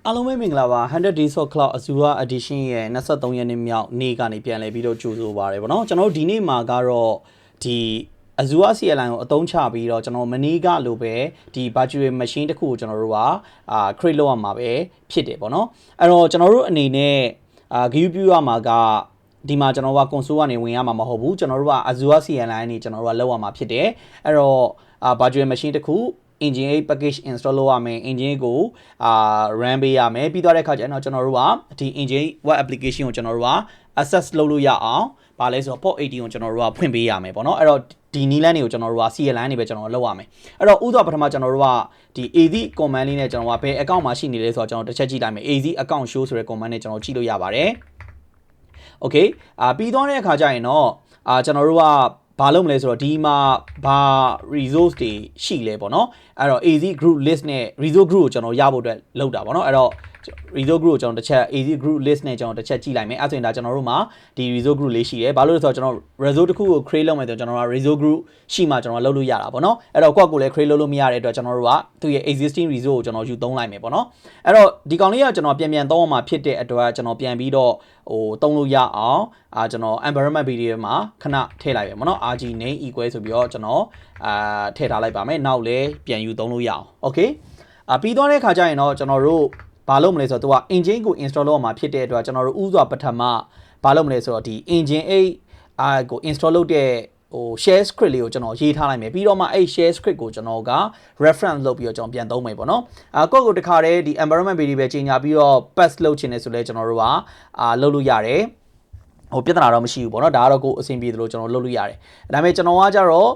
အားလုံးပဲမင်္ဂလာပါ100 Days of Cloud Azure Edition ရဲ့23ရက်နေ့မြောက်နေ့ကနေပြန်လည်ပြီးတော့ကြိုဆိုပါရစေဗောနော်ကျွန်တော်တို့ဒီနေ့မှာကတော့ဒီ Azure CLI ကိုအသုံးချပြီးတော့ကျွန်တော်မနေ့ကလိုပဲဒီ virtual machine တစ်ခုကိုကျွန်တော်တို့ကcreate လုပ်ရမှာပဲဖြစ်တယ်ဗောနော်အဲ့တော့ကျွန်တော်တို့အနေနဲ့GUI ပြုရမှာကဒီမှာကျွန်တော်တို့က console ကနေဝင်ရမှာမဟုတ်ဘူးကျွန်တော်တို့က Azure CLI နေကျွန်တော်တို့ကလောက်ရမှာဖြစ်တယ်အဲ့တော့ virtual machine တစ်ခုengine 8 package install လုပ်ရမယ် engine ကိုrun ပေးရမယ်ပြီးတော့တဲ့အခါကျတော့ကျွန်တော်တို့ကဒီ engine web application ကိုကျွန်တော်တို့က access လုပ်လို့ရအောင်ဗာလဲဆိုတော့ port 80ကိုကျွန်တော်တို့ကဖွင့်ပေးရမယ်ပေါ့နော်အဲ့တော့ဒီနီးလန်းတွေကိုကျွန်တော်တို့က CLI နေပဲကျွန်တော်လုပ်ရမယ်အဲ့တော့ဥသောပထမကျွန်တော်တို့ကဒီ AZ command လေးနဲ့ကျွန်တော်ကဘယ် account မှာရှိနေလဲဆိုတော့ကျွန်တော်တစ်ချက်ကြည့်လိုက်မယ် AZ account show ဆိုတဲ့ command နဲ့ကျွန်တော်ကြည့်လို့ရပါတယ် okay ပြီးတော့တဲ့အခါကျရင်တော့ကျွန်တော်တို့ကဘာလုပ်မလဲဆိုတော့ဒီမှာဘာ resource တွေရှိလဲပေါ့နော်အဲ့တော့ AZ group list နဲ့ resource group ကိုကျွန်တော်ရဖို့အတွက်လုပ်တာပေါ့နော်အဲ့တော့ resource group ကိုကျွန်တော်တစ်ချက် AZ group list နဲ့ကျွန်တော်တစ်ချက်ကြည့်လိုက်မယ်အဲ့ဆိုရင်ဒါကျွန်တော်တို့မှာဒီ resource group လေးရှိတယ်ဘာလို့လဲဆိုတော့ကျွန်တော် resource တစ်ခုကို create လုပ်မယ်ဆိုတော့ကျွန်တော်က resource group ရှိမှကျွန်တော်လုပ်လို့ရတာပေါ့နော်အဲ့တော့ကိုယ့်ကိုလည်း create လုပ်လို့မရတဲ့အတွက်ကျွန်တော်တို့ကသူ့ရဲ့ existing resource ကိုကျွန်တော်ယူသုံးလိုက်မယ်ပေါ့နော်အဲ့တော့ဒီကောင်လေးကကျွန်တော်ပြန်သုံးအောင်မှာဖြစ်တဲ့အတွက်ကျွန်တော်ပြန်ပြီးတော့သုံးလို့ရအောင်ကျွန်တော် environment video မှာခဏထည့်လိုက်ပဲပေါ့နော် rg name equal ဆိုပြီးတော့ကျွန်တော်ထည့်ထားလိုက်ပါမယ်နောက်လည်းပြန်ယူသုံးလို့ရအောင် okay ပြီးသွားတဲ့ခါကျရင်တော့ကျွန်တော်တို့ဘာလုပ်မလဲဆိုတော့သူက engine ကို install လုပ်အောင်မှာဖြစ်တဲ့အတွက်ကျွန်တော်တို့ဥစွာပထမဘာလုပ်မလဲဆိုတော့ဒီ engine 8ကို install လုပ်တဲ့share script လေးကိုကျွန်တော်ရေးထားလိုက်မယ်ပြီးတော့မှအဲ့ share script ကိုကျွန်တော်က reference လုပ်ပြီးတော့ကျွန်တော်ပြန်သုံးမယ်ပေါ့နော်ကိုယ့်ကိုတခါတည်းဒီ environment variable ကြီးညာပြီးတော့ pass လုပ်ချင်တယ်ဆိုလဲကျွန်တော်တို့ကလုပ်လို့ရတယ်ပြဿနာတော့မရှိဘူးပေါ့နော်ဒါကတော့ကိုအဆင်ပြေတယ်လို့ကျွန်တော်လုပ်လို့ရတယ်ဒါပေမဲ့ကျွန်တော်ကကြတော့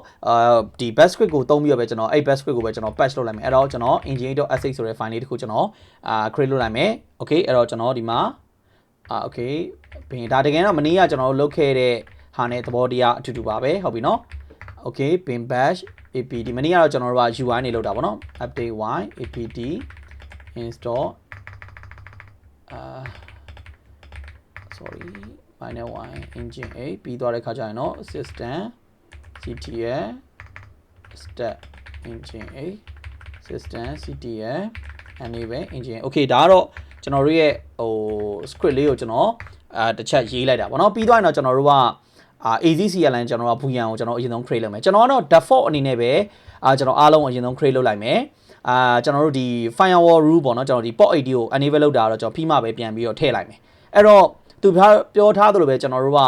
ဒီ best script ကိုသုံးပြီးတော့ပဲကျွန်တော်အဲ့ best script ကိုပဲကျွန်တော် patch လုပ်လိုက်မယ်အဲ့တော့ကျွန်တော် engine.sh ဆိုတဲ့ file လေးတစ်ခုကျွန်တော်create လုပ်လိုက်မယ် okay အဲ့တော့ကျွန်တော်ဒီမှာokay ဘင်းဒါတကယ်တော့မနေ့ကကျွန်တော်တို့လုပ်ခဲ့တဲ့ဟာနဲ့သဘောတရားအတူတူပါပဲဟုတ်ပြီနော် okay bin bash apt မနေ့ကတော့ကျွန်တော်တို့က UI နေလောက်တာပေါ့နော် update y apt install sorry minor y engine 8ပြီးသွားတဲ့ခါကျရင်တော့ system ctl step engine 8 system ctl enable engine โอเคဒါကတော့ကျွန်တော်တို့ရဲ့script လေးကိုကျွန်တော်တစ်ချက်ရေးလိုက်တာပေါ့နော်ပြီးသွားရင်တော့ကျွန်တော်တို့ကAZCLN ကျွန်တော်က boolean ကိုကျွန်တော်အရင်ဆုံး create လုပ်မယ်ကျွန်တော်ကတော့ default အနေနဲ့ပဲကျွန်တော်အားလုံးအရင်ဆုံး create လုပ်လိုက်မယ်ကျွန်တော်တို့ဒီ firewall rule ပေါ့နော်ကျွန်တော်ဒီ port 80ကို enable လုပ်တာတော့ကျွန်တော်ပြီးမှပဲပြန်ပြီးတော့ထည့်လိုက်မယ်အဲ့တော့သူပြောထားသလိုပဲကျွန်တော်တို့က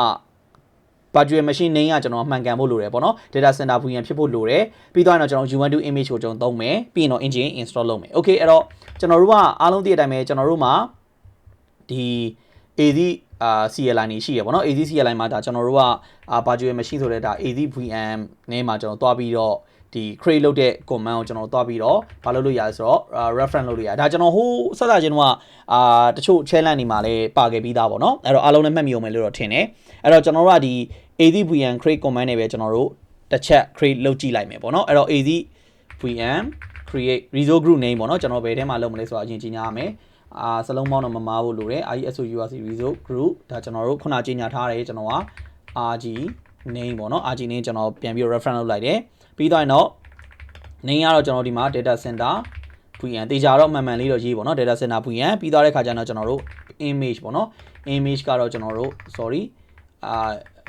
virtual machine name ကကျွန်တော်မှန်ကန်ဖို့လိုတယ်ပေါ့နော် data center boolean ဖြစ်ဖို့လိုတယ်ပြီးသွားရင်တော့ကျွန်တော် u12 image ကိုကျွန်တော်သုံးမယ်ပြီးရင်တော့ engine install လုပ်မယ် okay အဲ့တော့ကျွန်တော်တို့ကအားလုံးသိတဲ့အတိုင်းပဲကျွန်တော်တို့မှာဒီ AZ CLI နေရှိရပေါ့နော် AZ CLI မှာဒါကျွန်တော်တို့ကvirtual machine ဆိုတဲ့ဒါ AZ VM နဲ့မှာကျွန်တော်တွားပြီးတော့ဒီ create လုပ်တဲ့ command ကိုကျွန်တော်တွားပြီးတော့ဘာလုပ်လို့ရလဲဆိုတော့ reference လုပ်လို့ရဒါကျွန်တော်ဟိုစစချင်းတော့တချို့ challenge တွေမှာလည်းပါခဲ့ပြီးသားပေါ့နော်အဲ့တော့အားလုံးလည်းမှတ်မိအောင်မယ်လို့တော့ထင်တယ်အဲ့တော့ကျွန်တော်တို့ကဒီ AZ VM create command နဲ့ပဲကျွန်တော်တို့တစ်ချက် create လုပ်ကြည့်လိုက်မယ်ပေါ့နော်အဲ့တော့ AZ VM create resource group name ပေါ့နော်ကျွန်တော်ဘယ်ထဲမှာလုပ်မလဲဆိုတော့အရင်ကြီးညာရမယ်စလုံးပေါင်းတော့မမားဖို့လိုတယ် ISOURC resource group ဒါကျွန်တော်တို့ခုနကြီးညာထားတယ်ကျွန်တော်က RG name ပေါ့နော် RG name ကျွန်တော်ပြန်ပြီး reference လုပ်လိုက်တယ်ပြီးတော့ name ကတော့ကျွန်တော်ဒီမှာ data center VM တေချာတော့မှန်မှန်လေးတော့ရေးပေါ့နော် data center VM ပြီးသွားတဲ့ခါကျတော့ကျွန်တော်တို့ image ပေါ့နော် image ကတော့ကျွန်တော်တို့ sorry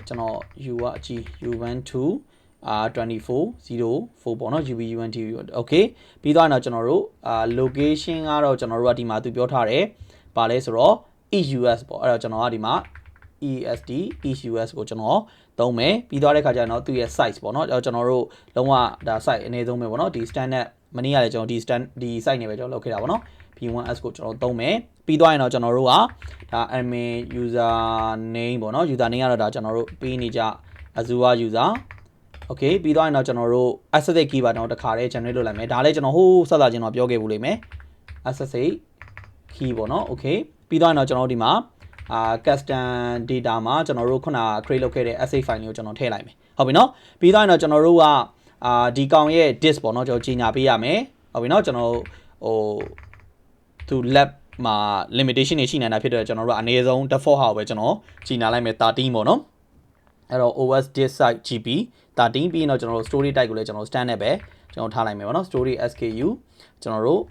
ကျွန်တော် U ကအကြီး U12 2404ပေါ့နော် UB1T okay ပြီးသွားတော့ကျွန်တော်တို့location ကတော့ကျွန်တော်တို့ကဒီမှာသူပြောထားတယ်ပါလဲဆိုတော့ EUS ပေါ့အဲ့တော့ကျွန်တော်ကဒီမှာ ESD EUS ကိုကျွန်တော်သုံးမယ်ပြီးသွားတဲ့ခါကျတော့သူ့ရဲ့ size ပေါ့နော်ကျွန်တော်တို့လုံးဝဒါ size အနည်းဆုံးပဲပေါ့နော်ဒီ standard မနေ့ကလည်းကျွန်တော်ဒီ size နဲ့ပဲကျွန်တော်လုပ်ခဲ့တာပေါ့နော် B1S ကိုကျွန်တော်သုံးမယ်ပြီးသွားရင်တော့ကျွန်တော်တို့ကဒါ admin user name ပေါ့နော် user name ကတော့ဒါကျွန်တော်တို့ပေးနေကြ Azure user okay ပြီးသွားရင်တော့ကျွန်တော်တို့ SSH key ပါတော့တခါတည်း generate လုပ်လိုက်မယ်ဒါလည်းကျွန်တော်ဟိုးစစချင်းတော့ပြောခဲ့ဘူးလိမ့်မယ် SSH key ပေါ့နော် okay ပြီးသွားရင်တော့ကျွန်တော်တို့ဒီမှာcustom data မှာကျွန်တော်တို့ခုန create လုပ်ခဲ့တဲ့ sh file ကိုကျွန်တော်ထည့်လိုက်မယ်ဟုတ်ပြီနော်ပြီးသွားရင်တော့ကျွန်တော်တို့ကဒီကောင်ရဲ့ disk ပေါ့နော်ကျွန်တော်ကြီးညာပေးရမယ်ဟုတ်ပြီနော်ကျွန်တော်သူ lab မှာ limitation တွေရှိနေတာဖြစ်တဲ့ကျွန်တော်တို့ကအနည်းဆုံး default ဟာကိုပဲကျွန်တော်ကြီးညာလိုက်မယ်13ပေါ့နော်အဲ့တော့ OS disk size GB 13ပြီးရင်တော့ကျွန်တော်တို့ storage type ကိုလည်းကျွန်တော် standard ပဲ ကျွန်တော်ထားလိုက်မယ်ပေါ့နော် story SKU ကျွန်တော်တို့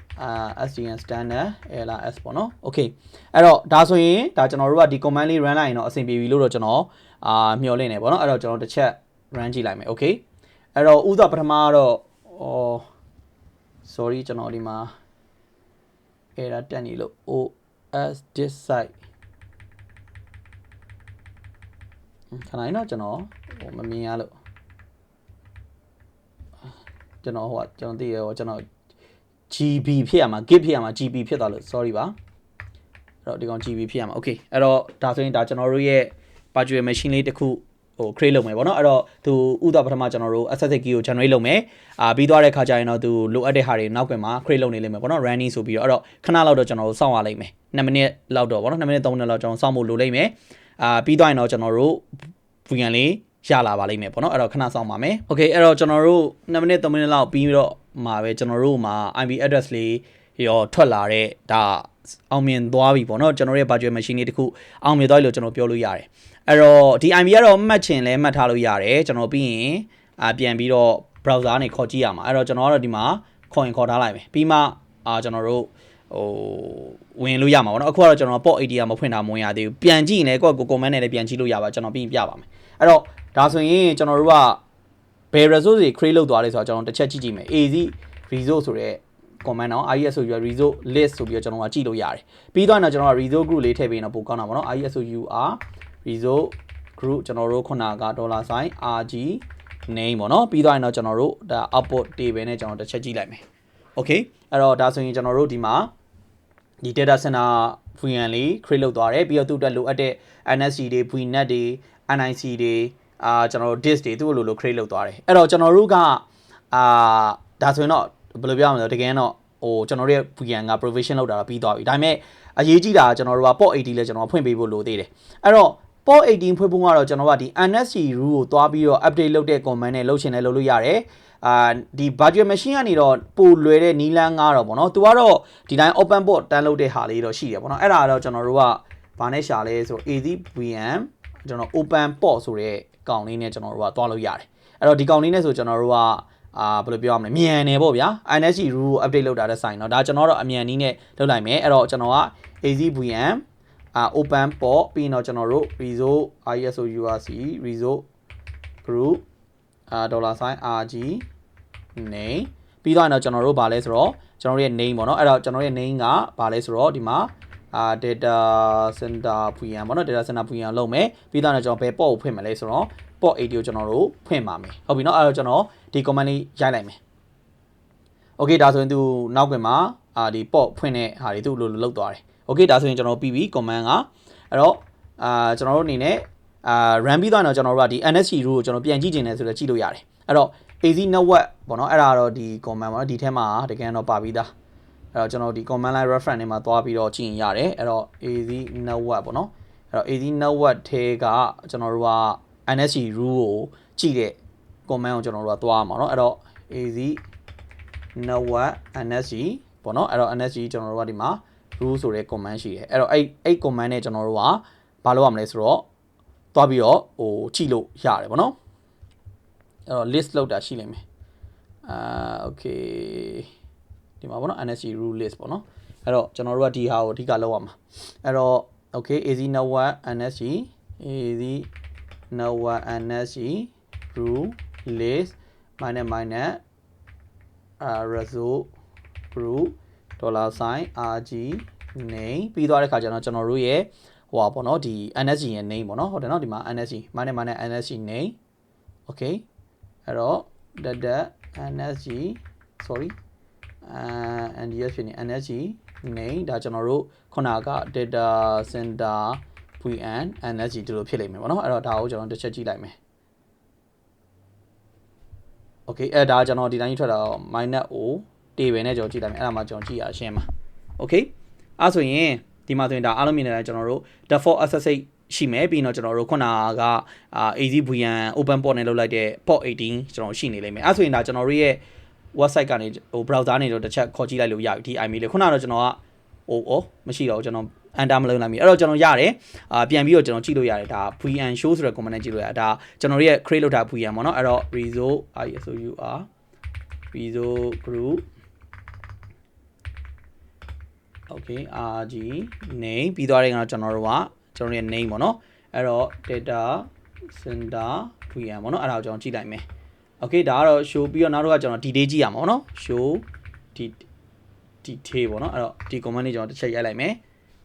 SDN standard LRS ပေါ့နော် okay အဲ့တော့ဒါဆိုရင်ဒါကျွန်တော်တို့ကဒီ command လေး run လိုက်ရင်တော့အဆင်ပြေပြီလို့တော့ကျွန်တော်မျှော်လင့်နေပေါ့နော်အဲ့တော့ကျွန်တော်တစ်ချက် run ကြည့်လိုက်မယ် okay အဲ့တော့ဥစွာပထမကတော့sorry ကျွန်တော်ဒီမှာ error တက်နေလို့ OS this site ခဏနော်ကျွန်တော်မမြင်ရလို့ကျွန်တော်သိရတော့ကျွန်တော် GB ဖြစ်ရမှာ git ဖြစ်ရမှာ GB ဖြစ်သွားလို့ sorry ပါအဲ့တော့ဒီကောင် GB ဖြစ်ရမှာ okay အဲ့တော့ဒါဆိုရင်ဒါကျွန်တော်တို့ရဲ့ virtual machine လေးတစ်ခုcreate လုပ်မယ်ပေါ့နော်အဲ့တော့သူဥဒပထမကျွန်တော်တို့ access key ကို generate လုပ်မယ်ပြီးသွားတဲ့ခါကျရင်တော့သူလိုအပ်တဲ့ဟာတွေနောက်ကွယ်မှာ create လုပ်နေလိမ့်မယ်ပေါ့နော် running ဆိုပြီးတော့အဲ့တော့ခဏလောက်တော့ကျွန်တော်တို့စောင့်ရလိမ့်မယ်2မိနစ်လောက်တော့ပေါ့နော်2မိနစ်3မိနစ်လောက်ကျွန်တော်စောင့်ဖို့လိုလိမ့်မယ်ပြီးသွားရင်တော့ကျွန်တော်တို့ VN လေးရလာပါလိမ့်မယ်ပေါ့နော်အဲ့တော့ခဏစောင့်ပါမယ် okay အဲ့တော့ကျွန်တော်တို့2မိနစ်3မိနစ်လောက်ပြီးတော့မှာပဲကျွန်တော်တို့မှာ IP address လေးရောထွက်လာတဲ့ဒါအောင်မြင်သွားပြီပေါ့နော်ကျွန်တော်ရဲ့ virtual machine လေးတခုအောင်မြင်သွားပြီလို့ကျွန်တော်ပြောလို့ရတယ်အဲ့တော့ဒီ IP ကတော့မှတ်ချင်လဲမှတ်ထားလို့ရတယ်ကျွန်တော်ပြီးရင်ပြန်ပြီးတော့ browser နဲ့ခေါ်ကြည့်ရမှာအဲ့တော့ကျွန်တော်ကတော့ဒီမှာခေါ်ရင်ခေါ်ထားလိုက်မယ်ပြီးမှကျွန်တော်တို့ဝင်လို့ရမှာပေါ့နော်အခုကတော့ကျွန်တော် port 80မဖွင့်တာမဝင်ရသေးဘူးပြန်ကြည့်ရင်လည်းကိုယ့်ကို command နဲ့လည်းပြန်ကြည့်လို့ရပါကျွန်တော်ပြီးရင်ပြပါမယ်အဲ့တော့ဒါဆိုရင်ကျွန်တော်တို့ကဘယ် resource တွေ create လုပ်သွားလဲဆိုတော့ကျွန်တော်တစ်ချက်ကြည့်ကြည့်မယ် AZ resource ဆိုတဲ့ command နော် ISO resource list ဆိုပြီးတော့ကျွန်တော်ကကြည့်လို့ရတယ်ပြီးတော့ကျွန်တော်က resource group လေးထည့်ပေးရင်တော့ပိုကောင်းတာပေါ့နော် ISO resource group ကျွန်တော်တို့ခုနက$RG name ပေါ့နော်ပြီးတော့ရင်တော့ကျွန်တော်တို့ဒါ output table နဲ့ကျွန်တော်တစ်ချက်ကြည့်လိုက်မယ် okay အဲ့တော့ဒါဆိုရင်ကျွန်တော်တို့ဒီမှာဒီ data center VN လေး create လုပ်သွားတယ်ပြီးတော့သူ့အတွက်လိုအပ်တဲ့ NSC တွေ VNet တွေ NIC တွေကျွန်တော်တို့ disk တွေသူ့လို create လုပ်သွားတယ်အဲ့တော့ကျွန်တော်တို့ကဒါဆိုရင်တော့ဘယ်လိုပြောရမလဲတကယ်တော့ကျွန်တော်တို့ရဲ့ VN က provision လုပ်တာတော့ပြီးသွားပြီဒါပေမဲ့အရေးကြီးတာကကျွန်တော်တို့က port 80လဲကျွန်တော်ဖွင့်ပေးဖို့လိုသေးတယ်အဲ့တော့ port 18ဖွင့်ဖို့ကတော့ကျွန်တော်ကဒီ NSC rule ကိုသွားပြီးတော့ update လုပ်တဲ့ command နဲ့လုပ်ချင်လဲလုပ်လို့ရတယ်ဒီ virtual machine ကနေတော့ပိုလွယ်တဲ့နီးလန်းငါတော့ဗောနော်သူကတော့ဒီတိုင်း open port တန်းလုပ်တဲ့ဟာလေးတော့ရှိတယ်ဗောနော်အဲ့ဒါတော့ကျွန်တော်တို့ကဘာနဲ့ရှာလဲဆို AZVM ကျွန်တော် open port ဆိုတဲ့ကောင်လေးနဲ့ကျွန်တော်တို့ကသွားလို့ရတယ်အဲ့တော့ဒီကောင်လေးနဲ့ဆိုကျွန်တော်တို့ကဘယ်လိုပြောရမလဲမြန်နေပေါ့ဗျာ NSC rule ကို update လုပ်တာတဲ့ဆိုင်တော့ဒါကျွန်တော်တို့အမြန်နည်းနဲ့လုပ်လိုက်မယ်အဲ့တော့ကျွန်တော်က AZVM open port ပြီးတော့ကျွန်တော်တို့ resource ISO URC resource group $RG name ပြီးတော့ကျွန်တော်တို့ဗာလဲဆိုတော့ကျွန်တော်ရဲ့ name ပေါ့နော်အဲ့တော့ကျွန်တော်ရဲ့ name ကဗာလဲဆိုတော့ဒီမှာdata center VM ပေါ့နော် data center VM လုပ်မယ်ပြီးတော့ကျွန်တော်ဘယ် port ကိုဖွင့်မလဲဆိုတော့ port 80ကိုကျွန်တော်တို့ဖွင့်ပါမယ်ဟုတ်ပြီเนาะအဲ့တော့ကျွန်တော်ဒီ command လေးရိုက်လိုက်မယ် okay ဒါဆိုရင်သူနောက်ကွယ်မှာဒီ port ဖွင့်တဲ့ဟာတွေသူ့လိုလုပ်သွားတယ် okay ဒါဆိုရင်ကျွန်တော်ပြီးပြီ command ကအဲ့တော့ကျွန်တော်တို့အနေနဲ့run ပြီးတော့ကျွန်တော်တို့ကဒီ NSC rule ကိုကျွန်တော်ပြန်ကြည့်နေတယ်ဆိုတော့ကြည့်လို့ရတယ်အဲ့တော့ AZ network ပေါ့နော်အဲ့ဒါတော့ဒီ command ပေါ့နော်ဒီထဲမှာတကယ်တော့ပါပြီးသားအဲ့တော့ကျွန်တော်ဒီ command line reference နဲ့မှာသွားပြီးတော့ကြည့်ရင်ရတယ်အဲ့တော့ AZ network ပေါ့နော်အဲ့တော့ AZ network ထဲကကျွန်တော်တို့က NSC rule ကိုကြည့်တဲ့ command ကိုကျွန်တော်တို့ကသွားမှာเนาะအဲ့တော့ AZ network NSC ပေါ့နော်အဲ့တော့ NSC ကျွန်တော်တို့ကဒီမှာ rule ဆိုတဲ့ command ရှိတယ်အဲ့တော့အဲ့ command နဲ့ကျွန်တော်တို့ကဘာလုပ်ရမလဲဆိုတော့သွားပြီးတော့ကြည့်လို့ရတယ်ပေါ့နော်အဲ့တော့ list လောက်တာရှိလိမ့်မယ်okay ဒီမှာပေါ့နော် NSC rule list ပေါ့နော်အဲ့တော့ကျွန်တော်တို့ကဒီဟာကိုအဓိကလောက်ရမှာအဲ့တော့ okay AZ network NSC AZ network NSC rule list minus result group $RG name ပြီးသွားတဲ့ခါကျတော့ကျွန်တော်တို့ရဲ့ဟိုပါပေါ့နော်ဒီ NSC ရဲ့ name ပေါ့နော်ဟုတ်တယ်နော်ဒီမှာ NSC minus NSC name okay အဲ့တော့ that NSC sorry NDS ဖြစ်နေ NSC name ဒါကျွန်တော်တို့ခုနက data center VN NSC ဒီလိုဖြစ်လိမ့်မယ်ပေါ့နော်အဲ့တော့ဒါကိုကျွန်တော်တစ်ချက်ကြည့်လိုက်မယ် okay အဲ့ဒါကျွန်တော်ဒီတိုင်းထွက်တာ -o table နဲ့ကျွန်တော်ကြည့်လိုက်မယ်အဲ့ဒါမှကျွန်တော်ကြည့်ရရှင်းပါ okay အဲ့ဆိုရင်ဒီမှာဆိုရင်ဒါအားလုံးမြင်နေတာကျွန်တော်တို့ default SSH ရှိမယ်ပြီးတော့ကျွန်တော်တို့ခုနကAZVN open port နဲ့လုပ်လိုက်တဲ့ port 18ကျွန်တော်ရှိနေလိမ့်မယ်အဲ့ဆိုရင်ဒါကျွန်တော်တို့ရဲ့ website ကနေbrowser နေတော့တစ်ချက်ခေါ်ကြည့်လိုက်လို့ရပြီဒီ email လေးခုနကတော့ကျွန်တော်ကမရှိတော့ဘူးကျွန်တော် enter မလုပ်နိုင်ဘူးအဲ့တော့ကျွန်တော်ရတယ်ပြန်ပြီးတော့ကျွန်တော်ကြည့်လို့ရတယ်ဒါ VN show ဆိုတဲ့ command နဲ့ကြည့်လို့ရဒါကျွန်တော်ရဲ့ create လုပ်တာ VN ပေါ့နော်အဲ့တော့ resource ISOUR Resolve group okay RG name ပြီးသွားတဲ့ကတော့ကျွန်တော်တို့ရဲ့ name ပေါ့နော်အဲ့တော့ data center VM ပေါ့နော်အဲ့ဒါကိုကျွန်တော်ကြည့်လိုက်မယ် okay ဒါကတော့ show ပြီးတော့နောက်တော့ကျွန်တော် detail ကြည့်ရမှာပေါ့နော် show detail ပေါ့နော်အဲ့တော့ဒီ command လေးကျွန်တော်တစ်ချက်ရိုက်လိုက်မယ်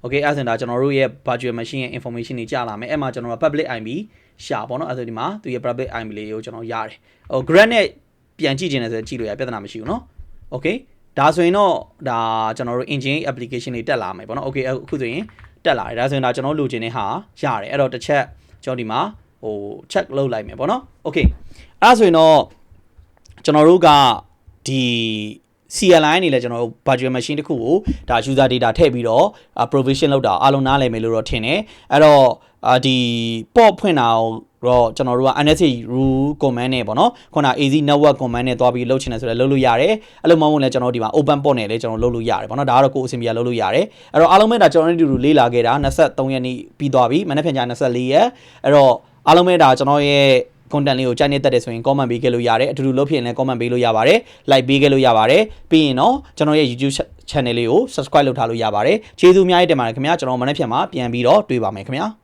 okay အဲ့ဒါဆိုရင်ဒါကျွန်တော်တို့ရဲ့ virtual machine ရဲ့ information တွေကြာလာမယ်အဲ့မှာကျွန်တော်တို့ public IP ရှာပေါ့နော်အဲ့ဒါဒီမှာသူရဲ့ public IP လေးကိုကျွန်တော်ရတယ်ဟို grad နဲ့ပြန်ကြည့်ခြင်းနဲ့ဆိုကြည့်လို့ရပြဿနာမရှိဘူးเนาะ okay ဒါဆိုရင်တော့ဒါကျွန်တော်တို့ engine application တွေတက်လာမယ်ပေါ့နော် okay အခုဆိုရင်တက်လာတယ်ဒါဆိုရင်ဒါကျွန်တော်လိုချင်တဲ့ဟာရတယ်အဲ့တော့တစ်ချက်ကျွန်တော်ဒီမှာဟို check လုပ်လိုက်မယ်ပေါ့နော် okay အဲ့ဒါဆိုရင်တော့ကျွန်တော်တို့ကဒီ CLI နေလဲကျွန်တော်တို့ virtual machine တစ်ခုကိုဒါ user data ထည့်ပြီးတော့ provision လုပ်တာအားလုံးနားလည်မယ်လို့တော့ထင်တယ်အဲ့တော့ဒီ port ဖွင့်တာတော့ကျွန်တော်တို့က NSA rule command နဲ့ပေါ့နော်ခုန AZ network command နဲ့တွားပြီးလုပ်ချင်တယ်ဆိုလည်းလုပ်လို့ရတယ်အဲ့လိုမဟုတ်ရင်လည်းကျွန်တော်ဒီမှာ open port နဲ့လည်းကျွန်တော်လုပ်လို့ရတယ်ပေါ့နော်ဒါကတော့ကိုယ်အဆင်ပြေလုပ်လို့ရတယ်အဲ့တော့အားလုံးပဲဒါကျွန်တော်တို့လေ့လာခဲ့တာ23ရက်နေ့ပြီးသွားပြီမနေ့ပြန်ကြ24ရက်အဲ့တော့အားလုံးပဲဒါကျွန်တော်ရဲ့ content လေးကိုကြိုက်နေတတ်တယ်ဆိုရင် comment ပေးခဲ့လို့ရတယ်အတူတူလုပ်ဖြစ်ရင်လည်း comment ပေးလို့ရပါတယ် like ပေးခဲ့လို့ရပါတယ်ပြီးရင်တော့ကျွန်တော်ရဲ့ YouTube channel လေးကို subscribe လုပ်ထားလို့ရပါတယ်ကျေးဇူးအများကြီးတင်ပါတယ်ခင်ဗျာကျွန်တော်မနေ့ပြန်မှာပြန်ပြီးတော့တွေ့ပါမယ်ခင်ဗျာ